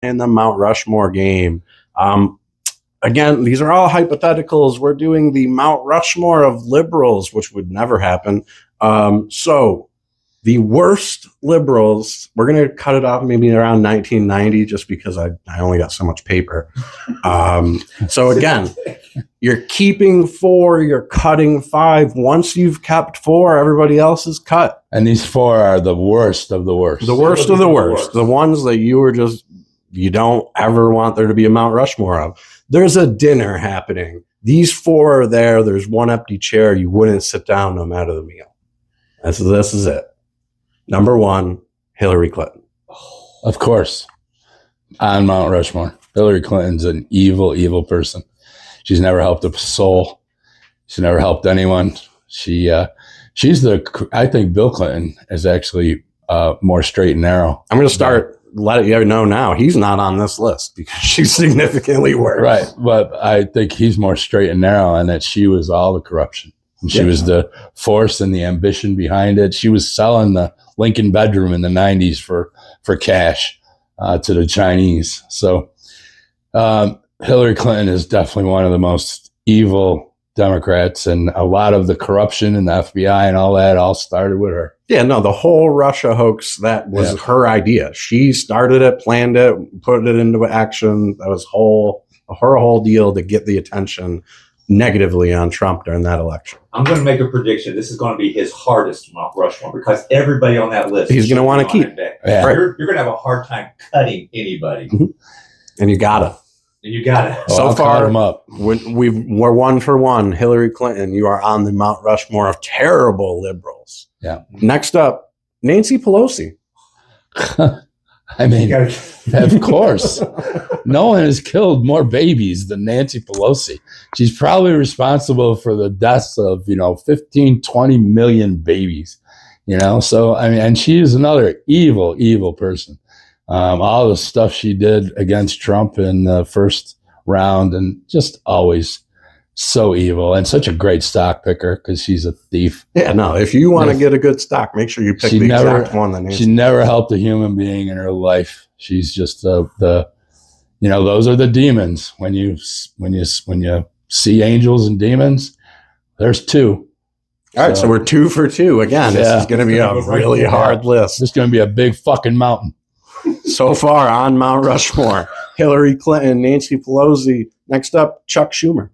in the Mount Rushmore game. Again, these are all hypotheticals. We're doing the Mount Rushmore of Liberals, which would never happen. So the worst Liberals, we're going to cut it off maybe around 1990 just because I only got so much paper. So again, you're keeping 4, you're cutting 5. Once you've kept 4, everybody else is cut. And these 4 are the worst of the worst. The worst of the worst. The ones that you don't ever want there to be a Mount Rushmore of. There's a dinner happening. These 4 are there. There's one empty chair. You wouldn't sit down no matter the meal. This is it. Number 1, Hillary Clinton. Of course. On Mount Rushmore. Hillary Clinton's an evil, evil person. She's never helped a soul. She's never helped anyone. I think Bill Clinton is actually more straight and narrow. I'm going to let you know now. He's not on this list because she's significantly worse. Right. But I think he's more straight and narrow, and that she was all the corruption. And she was the force and the ambition behind it. She was selling the Lincoln bedroom in the 90s for cash to the Chinese. So Hillary Clinton is definitely one of the most evil Democrats, and a lot of the corruption in the FBI and all that all started with her. Yeah, no, the whole Russia hoax, that was her idea. She started it, planned it, put it into action. That was her whole deal to get the attention negatively on Trump during that election. I'm going to make a prediction. This is going to be his hardest Mount Rushmore because everybody on that list he's going to want to keep. Yeah. You're going to have a hard time cutting anybody. Mm-hmm. And you got to. So far, him up. We're 1 for 1. Hillary Clinton, you are on the Mount Rushmore of terrible liberals. Yeah. Next up, Nancy Pelosi. I mean, of course. No one has killed more babies than Nancy Pelosi. She's probably responsible for the deaths of, 15, 20 million babies, So, I mean, and she is another evil, evil person. All the stuff she did against Trump in the first round, and just always so evil, and such a great stock picker because she's a thief. Yeah, no, if you want to get a good stock, make sure you pick the exact one that needs. She never helped a human being in her life. She's just those are the demons. When you see angels and demons, there's 2. All right, so we're 2 for 2 again. This is going to be a really hard list. This is going to be a big fucking mountain. So far on Mount Rushmore, Hillary Clinton, Nancy Pelosi. Next up, Chuck Schumer.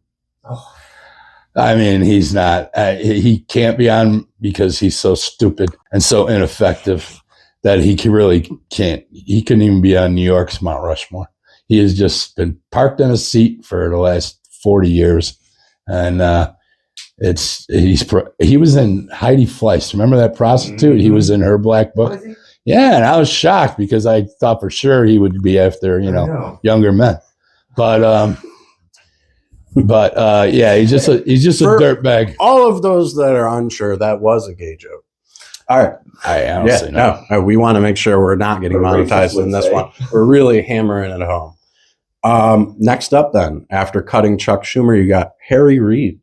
I mean, he's not. He can't be on because he's so stupid and so ineffective that he really can't. He couldn't even be on New York's Mount Rushmore. He has just been parked in a seat for the last 40 years, and he was in Heidi Fleiss. Remember that prostitute? Mm-hmm. He was in her Black Book. Yeah, and I was shocked because I thought for sure he would be after younger men, but yeah, he's just a dirtbag. All of those that are unsure, that was a gay joke. All right, I honestly no, we want to make sure we're not getting monetized in this one. We're really hammering it home. Next up, then, after cutting Chuck Schumer, you got Harry Reid.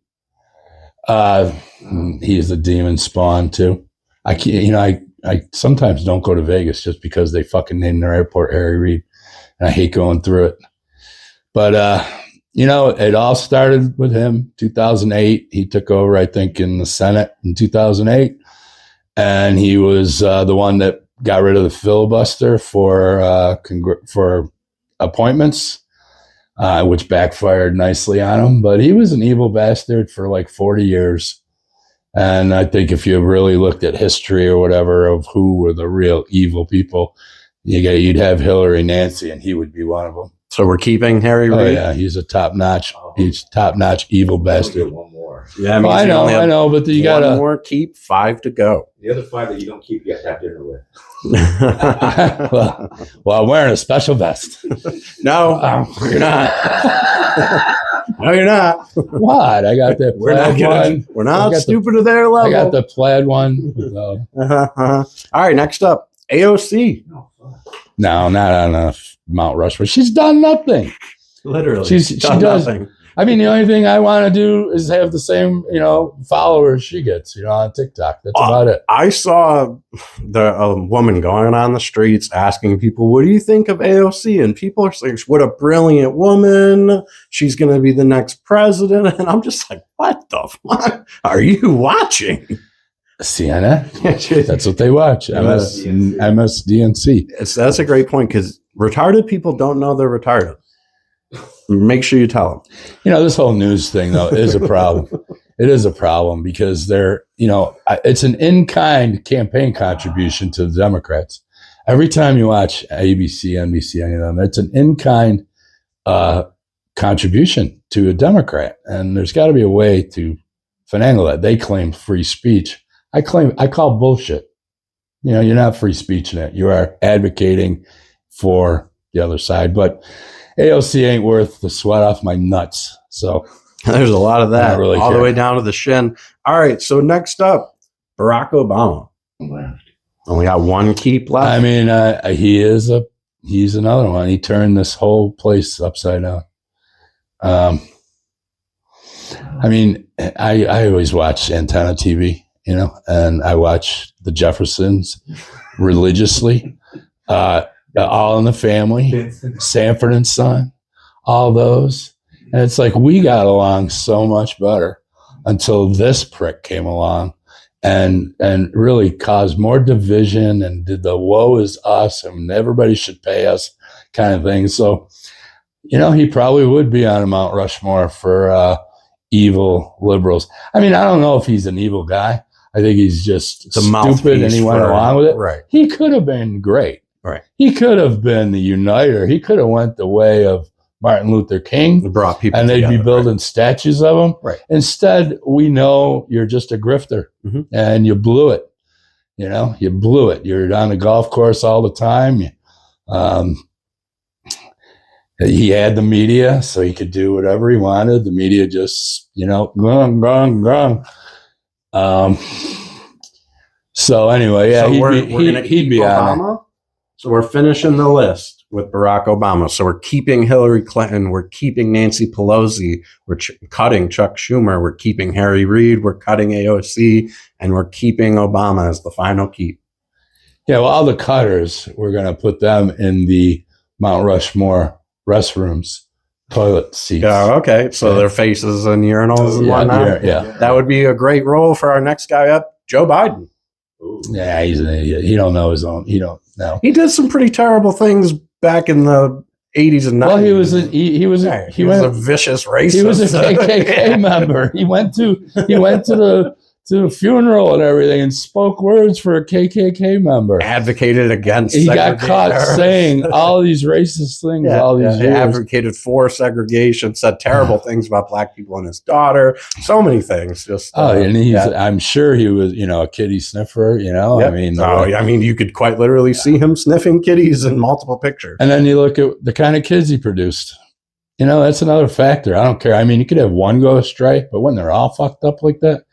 He's a demon spawn too. I sometimes don't go to Vegas just because they fucking named their airport Harry Reid, and I hate going through it. But it all started with him. 2008, he took over, I think, in the Senate in 2008, and he was the one that got rid of the filibuster for appointments, which backfired nicely on him. But he was an evil bastard for like 40 years. And I think if you really looked at history or whatever of who were the real evil people, you'd have Hillary, Nancy, and he would be one of them. So we're keeping Harry Reid? Oh, yeah, he's a top-notch. He's top-notch evil bastard. One more. Yeah, I know, but you got one more keep, 5 to go. The other 5 that you don't keep, you have to have dinner with. well, I'm wearing a special vest. No, you're not. No, you're not. What? I got that plaid one. We're not stupid to their level. I got the plaid one. All right, next up, AOC. No, not on a Mount Rushmore. She's done nothing. Literally, she does nothing. I mean, the only thing I want to do is have the same, followers she gets, on TikTok. That's about it. I saw a woman going on the streets asking people, what do you think of AOC? And people are saying, what a brilliant woman. She's going to be the next president. And I'm just like, what the fuck are you watching? CNN. That's what they watch. MSDNC. That's a great point, because retarded people don't know they're retarded. Make sure you tell them. This whole news thing, though, is a problem. It is a problem because it's an in-kind campaign contribution to the Democrats. Every time you watch ABC, NBC, any of them, it's an in-kind contribution to a Democrat. And there's got to be a way to finagle that. They claim free speech. I call bullshit. You're not free speech in it. You are advocating for the other side. But AOC ain't worth the sweat off my nuts. So there's a lot of that, really all the way down to the shin. All right, so next up, Barack Obama. Only got one keep left. I mean, he's another one. He turned this whole place upside down. I mean, I always watch antenna TV, and I watch the Jeffersons religiously. All in the Family, Sanford and Son, all those. And it's like, we got along so much better until this prick came along and really caused more division and did the woe is us and everybody should pay us kind of thing. So, he probably would be on a Mount Rushmore for evil liberals. I mean, I don't know if he's an evil guy. I think he's just stupid and he went along with it. Right. He could have been great. Right. He could have been the uniter. He could have went the way of Martin Luther King. Brought people and they'd together, be building statues of him. Right. Instead, we know you're just a grifter and you blew it. You blew it. You're on the golf course all the time. He had the media, so he could do whatever he wanted. The media just, grung. So anyway, yeah, so he'd be on it. So we're finishing the list with Barack Obama. So we're keeping Hillary Clinton. We're keeping Nancy Pelosi. We're cutting Chuck Schumer. We're keeping Harry Reid. We're cutting AOC. And we're keeping Obama as the final keep. Yeah, well, all the cutters, we're going to put them in the Mount Rushmore restrooms, toilet seats. Yeah, okay. So their faces and urinals and whatnot. Yeah. That would be a great role for our next guy up, Joe Biden. Yeah, he's an idiot. He don't know his own. He don't know. He did some pretty terrible things back in the 80s and 90s. Well, he was a vicious racist. He was a KKK member. He went to the funeral and everything and spoke words for a KKK member. Advocated against. He got caught saying all these racist things. All these years. Advocated for segregation. Said terrible things about black people and his daughter. So many things. And I'm sure he was, a kitty sniffer. Yep. I mean, you could quite literally see him sniffing kitties in multiple pictures. And then you look at the kind of kids he produced. That's another factor. I don't care. I mean, you could have one go astray, but when they're all fucked up like that.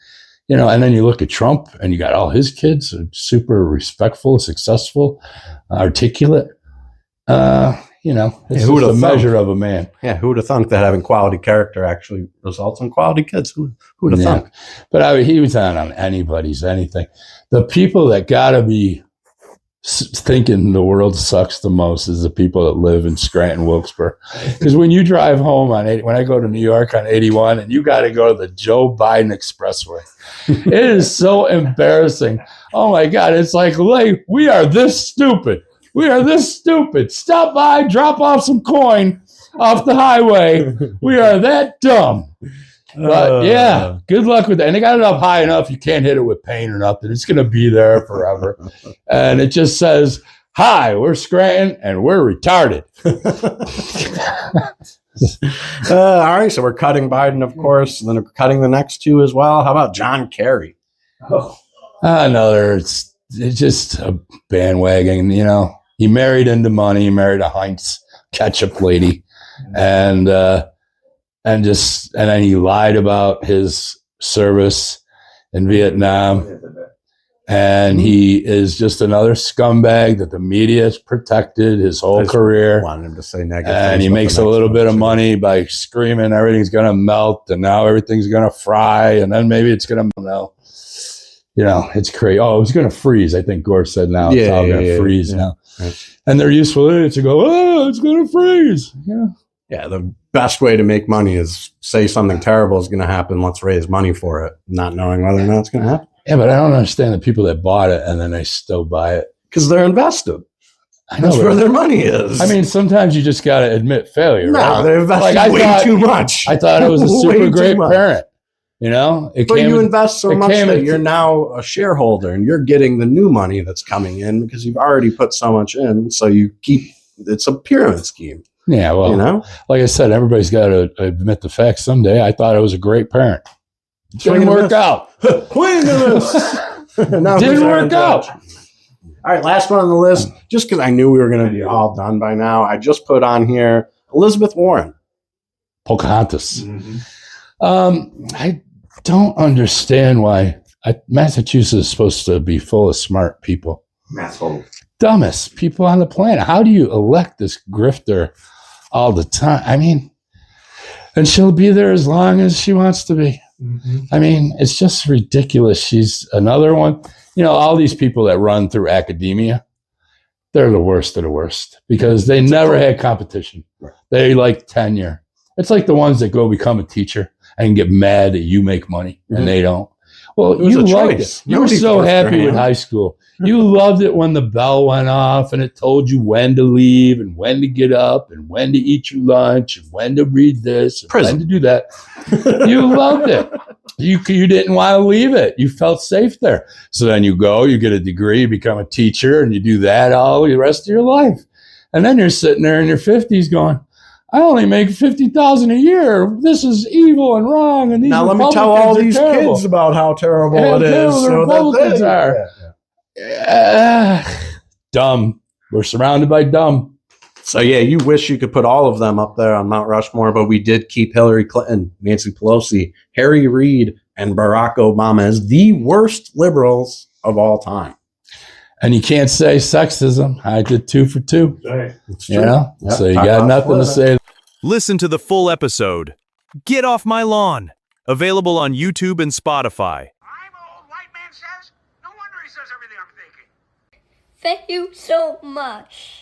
And then you look at Trump and you got all his kids, super respectful, successful, articulate. It's just a measure of a man. Yeah, who would have thunk that having quality character actually results in quality kids? Who would have thunk? But he was on anybody's anything. The people that got to be thinking the world sucks the most is the people that live in Scranton, Wilkes-Barre. Because when you drive home when I go to New York on 81 and you got to go to the Joe Biden Expressway, it is so embarrassing. Oh my God. It's like, we are this stupid. We are this stupid. Stop by, drop off some coin off the highway. We are that dumb. But yeah, good luck with that. And they got it up high enough you can't hit it with paint or nothing. It's going to be there forever. And it just says, hi, we're Scranton and we're retarded. All right, so we're cutting Biden, of course, and then we're cutting the next two as well. How about John Kerry? It's just a bandwagon, He married into money. He married a Heinz ketchup lady. And then he lied about his service in Vietnam, And he is just another scumbag that the media has protected his whole career. Wanted him to say negative. And he makes a little bit of money by screaming everything's going to melt and now everything's going to fry and then maybe it's going to melt. You know, it's crazy. Oh, it's going to freeze. I think Gore said now it's all going to freeze now. Right. And they're useful idiots to go, oh, it's going to freeze. Yeah. Yeah, the best way to make money is say something terrible is going to happen. Let's raise money for it, not knowing whether or not it's going to happen. Yeah, but I don't understand the people that bought it and then they still buy it. Because they're invested. I know, that's where their money is. I mean, sometimes you just got to admit failure. No, right? they're investing way too much. I thought it was a super great parent. You know? But you invest so much that you're now a shareholder and you're getting the new money that's coming in because you've already put so much in. So you keep, it's a pyramid scheme. Yeah, well, you know? Like I said, everybody's got to admit the facts someday. I thought it was a great parent. Didn't work out. Didn't work out. All right, last one on the list. Just because I knew we were going to be all done by now, I just put on here Elizabeth Warren. Pocahontas. I don't understand why Massachusetts is supposed to be full of smart people. Dumbest people on the planet. How do you elect this grifter all the time? I mean, and she'll be there as long as she wants to be. I mean, it's just ridiculous. She's another one. You know, all these people that run through academia, they're the worst of the worst because they never had competition. They like tenure. It's like the ones that go become a teacher and get mad that you make money and they don't. Well, you liked it. You were so happy with high school. You loved it when the bell went off and it told you when to leave and when to get up and when to eat your lunch and when to read this and when to do that. You loved it. You didn't want to leave it. You felt safe there. So then you go, you get a degree, you become a teacher, and you do that all the rest of your life. And then you're sitting there in your 50s going, I only make $50,000 a year. This is evil and wrong. And these now let me tell all these kids about how terrible it is. So Republicans are dumb. We're surrounded by dumb. So yeah, you wish you could put all of them up there on Mount Rushmore, but we did keep Hillary Clinton, Nancy Pelosi, Harry Reid, and Barack Obama as the worst liberals of all time. And you can't say sexism. I did 2 for 2. Right. You know? Yep. So you got nothing to say. Listen to the full episode. Get Off My Lawn. Available on YouTube and Spotify. I'm old, white man says. No wonder he says everything I'm thinking. Thank you so much.